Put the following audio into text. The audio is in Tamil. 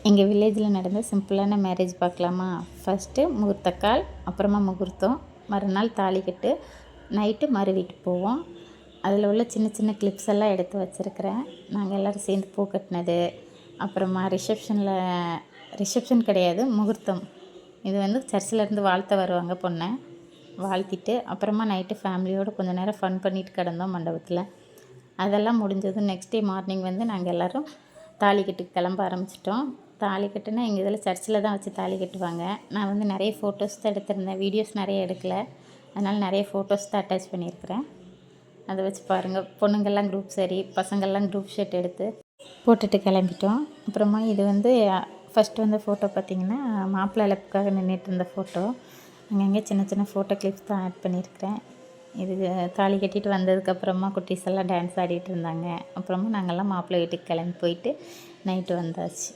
எங்கள் வில்லேஜில் நடந்த சிம்பிளான மேரேஜ் பார்க்கலாமா? ஃபஸ்ட்டு முகூர்த்தக்கால், அப்புறமா முகூர்த்தம், மறுநாள் தாலிக்கட்டு, நைட்டு மறு வீட்டுக்கு போவோம். அதில் உள்ள சின்ன சின்ன கிளிப்ஸ் எல்லாம் எடுத்து வச்சுருக்கிறேன். நாங்கள் எல்லோரும் சேர்ந்து பூ கட்டினது, அப்புறமா ரிசப்ஷன் கிடையாது, முகூர்த்தம். இது வந்து சர்ச்சிலேருந்து வாழ்த்த வருவாங்க பொண்ணை. வாழ்த்திட்டு அப்புறமா நைட்டு ஃபேமிலியோடு கொஞ்சம் நேரம் ஃபன் பண்ணிட்டு கிடந்தோம் மண்டபத்தில். அதெல்லாம் முடிஞ்சது. நெக்ஸ்ட் டே மார்னிங் வந்து நாங்கள் எல்லோரும் தாலிக்கட்டுக்கு கிளம்ப ஆரம்பிச்சிட்டோம். தாலி கட்டுனா எங்கள் இதில் சர்ச்சில் தான் வச்சு தாலி கட்டுவாங்க. நான் வந்து நிறைய ஃபோட்டோஸ் தான் எடுத்திருந்தேன், வீடியோஸ் நிறைய எடுக்கலை. அதனால் நிறைய ஃபோட்டோஸ் தான் அட்டாச் பண்ணியிருக்கிறேன். அதை வச்சு பாருங்கள். பொண்ணுங்கள்லாம் குரூப் சரி, பசங்கள்லாம் குரூப் ஷர்ட் எடுத்து போட்டுட்டு கிளம்பிட்டோம். அப்புறமா இது வந்து ஃபஸ்ட்டு வந்து ஃபோட்டோ பார்த்திங்கன்னா மாப்பிள்ளை அழைப்புக்காக நின்றுட்டு இருந்த ஃபோட்டோ. அங்கங்கே சின்ன சின்ன ஃபோட்டோ கிளிப்ஸ் தான் ஆட் பண்ணியிருக்கிறேன். இது தாலி கட்டிட்டு வந்ததுக்கப்புறமா குட்டீஸ் எல்லாம் டான்ஸ் ஆடிட்டு இருந்தாங்க. அப்புறமா நாங்கள்லாம் மாப்பிள்ளை வீட்டுக்கு கிளம்பி போயிட்டு நைட்டு வந்தாச்சு.